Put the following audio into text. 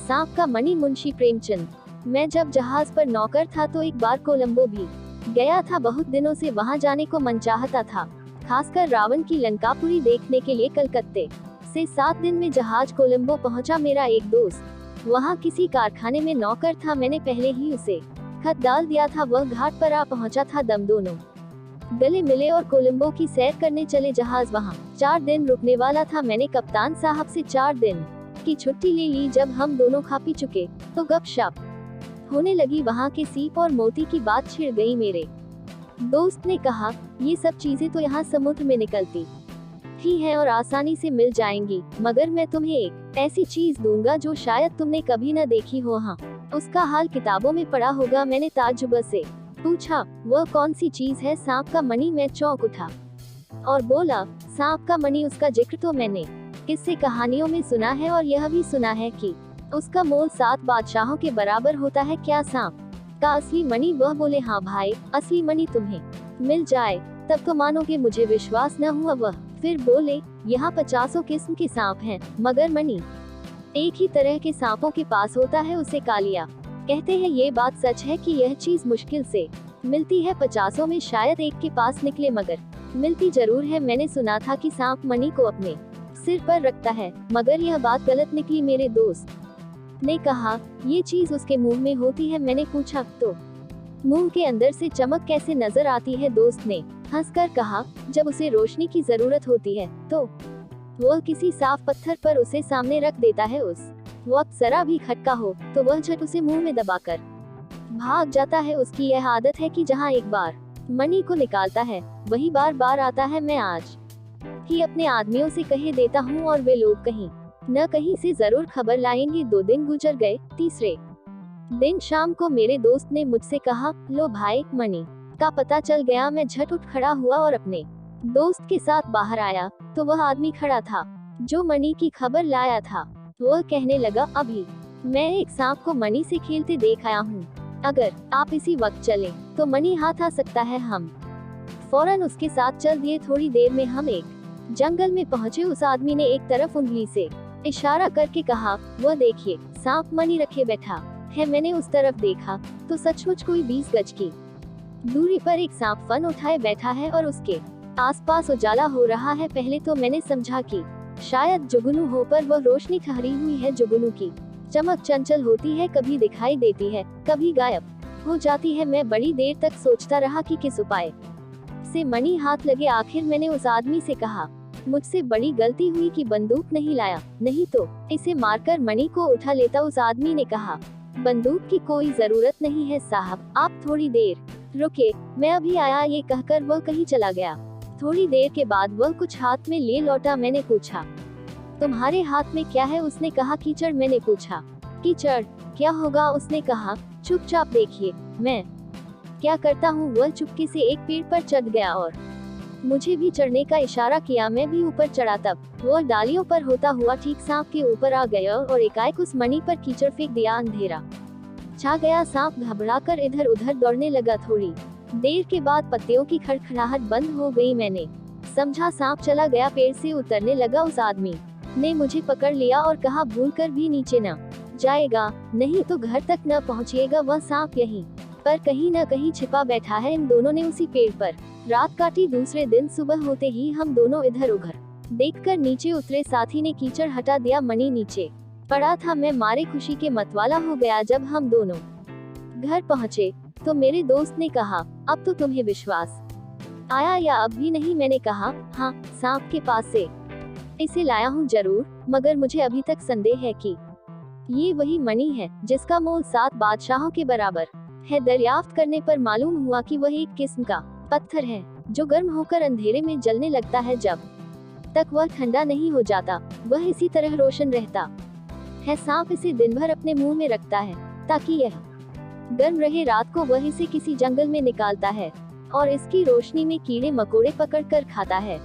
सांप का मणि। मुंशी प्रेमचंद। मैं जब जहाज पर नौकर था तो एक बार कोलंबो भी गया था। बहुत दिनों से वहां जाने को मन चाहता था, खासकर रावण की लंकापुरी देखने के लिए। कलकत्ते से 7 दिन में जहाज कोलंबो पहुंचा। मेरा एक दोस्त वहां किसी कारखाने में नौकर था। मैंने पहले ही उसे खत डाल दिया था। वह घाट पर आ पहुंचा था। दम दोनों गले मिले और कोलंबो की सैर करने चले। जहाज वहां 4 दिन रुकने वाला था। मैंने कप्तान साहब से 4 दिन की छुट्टी ले ली। जब हम दोनों खा पी चुके तो गपशप होने लगी। वहां के सीप और मोती की बात छिड़ गई। मेरे दोस्त ने कहा, ये सब चीजें तो यहाँ समुद्र में निकलती ही हैं और आसानी से मिल जाएंगी, मगर मैं तुम्हें एक ऐसी चीज दूंगा जो शायद तुमने कभी न देखी हो। हाँ, उसका हाल किताबों में पढ़ा होगा। मैंने ताज्जुब से पूछा, वह कौन सी चीज है? सांप का मणि। मैं चौंक उठा और बोला, सांप का मणि? उसका जिक्र तो मैंने किस्से कहानियों में सुना है और यह भी सुना है कि उसका मोल 7 बादशाहों के बराबर होता है। क्या सांप का असली मणि? वह बोले, हाँ भाई, असली मणि तुम्हें मिल जाए तब तो मानोगे। मुझे विश्वास न हुआ। वह फिर बोले, यहाँ 50 किस्म के सांप हैं, मगर मणि एक ही तरह के सांपों के पास होता है, उसे कालिया कहते हैं। ये बात सच है कि यह चीज मुश्किल से मिलती है। 50 में शायद एक के पास निकले, मगर मिलती जरूर है। मैंने सुना था कि सांप मणि को अपने सिर पर रखता है, मगर यह बात गलत निकली। मेरे दोस्त ने कहा, ये चीज उसके मुंह में होती है। मैंने पूछा, तो मुंह के अंदर से चमक कैसे नजर आती है? दोस्त ने हंसकर कहा, जब उसे रोशनी की जरूरत होती है तो वह किसी साफ पत्थर पर उसे सामने रख देता है। उस वक्त जरा भी खटका हो तो वह झट उसे मुंह में दबाकर भाग जाता है। उसकी यह आदत है कि जहाँ एक बार मणि को निकालता है वही बार बार आता है। मैं आज ही अपने आदमियों से कह देता हूँ और वे लोग कहीं न कहीं से जरूर खबर लाएंगे। 2 दिन गुजर गए। तीसरे दिन शाम को मेरे दोस्त ने मुझसे कहा, लो भाई, मणि का पता चल गया। मैं झट उठ खड़ा हुआ और अपने दोस्त के साथ बाहर आया तो वह आदमी खड़ा था जो मणि की खबर लाया था। वह कहने लगा, अभी मैं एक सांप को मणि से खेलते देख आया हूँ। अगर आप इसी वक्त चले तो मणि हाथ आ सकता है। हम फौरन उसके साथ चल दिए। थोड़ी देर में हम एक जंगल में पहुंचे। उस आदमी ने एक तरफ उंगली से इशारा करके कहा, वह देखिए, सांप मणि रखे बैठा है। मैंने उस तरफ देखा तो सचमुच कोई 20 गज की दूरी पर एक सांप फन उठाए बैठा है और उसके आसपास उजाला हो रहा है। पहले तो मैंने समझा कि शायद जुगनू हो, पर वह रोशनी ठहरी हुई है। जुगनू की चमक चंचल होती है, कभी दिखाई देती है, कभी गायब हो जाती है। मैं बड़ी देर तक सोचता रहा कि किस उपाय से मणि हाथ लगे। आखिर मैंने उस आदमी से कहा, मुझसे बड़ी गलती हुई कि बंदूक नहीं लाया, नहीं तो इसे मारकर मणि को उठा लेता। उस आदमी ने कहा, बंदूक की कोई जरूरत नहीं है साहब, आप थोड़ी देर रुके, मैं अभी आया। ये कहकर वह कहीं चला गया। थोड़ी देर के बाद वह कुछ हाथ में ले लौटा। मैंने पूछा, तुम्हारे हाथ में क्या है? उसने कहा, कीचड़। मैंने पूछा, कीचड़ क्या होगा? उसने कहा, चुपचाप देखिए मैं क्या करता हूँ। वह चुपके से एक पेड़ पर चढ़ गया और मुझे भी चढ़ने का इशारा किया। मैं भी ऊपर चढ़ा। तब वह डालियों पर होता हुआ ठीक सांप के ऊपर आ गया और एकाएक उस मणि पर कीचड़ फेंक दिया। अंधेरा छा गया। सांप घबराकर इधर उधर दौड़ने लगा। थोड़ी देर के बाद पत्तियों की खड़खड़ाहट बंद हो गई। मैंने समझा सांप चला गया। पेड़ से उतरने लगा। उस आदमी ने मुझे पकड़ लिया और कहा, भूलकर भी नीचे न जाएगा, नहीं तो घर तक न पहुँचिएगा। वह सांप यहीं पर कहीं न कहीं छिपा बैठा है। इन दोनों ने उसी पेड़ पर रात काटी। दूसरे दिन सुबह होते ही हम दोनों इधर उधर देखकर नीचे उतरे। साथी ने कीचड़ हटा दिया। मणि नीचे पड़ा था। मैं मारे खुशी के मतवाला हो गया। जब हम दोनों घर पहुँचे तो मेरे दोस्त ने कहा, अब तो तुम्हें विश्वास आया या अब भी नहीं? मैंने कहा, हाँ, सांप के पास से इसे लाया हूँ जरूर, मगर मुझे अभी तक संदेह है कि ये वही मणि है जिसका मोल 7 बादशाहों के बराबर है। दरियाफ्त करने पर मालूम हुआ कि वह एक किस्म का पत्थर है जो गर्म होकर अंधेरे में जलने लगता है। जब तक वह ठंडा नहीं हो जाता वह इसी तरह रोशन रहता है। सांप इसे दिन भर अपने मुंह में रखता है ताकि यह गर्म रहे। रात को वह इसे किसी जंगल में निकालता है और इसकी रोशनी में कीड़े मकोड़े पकड़ कर खाता है।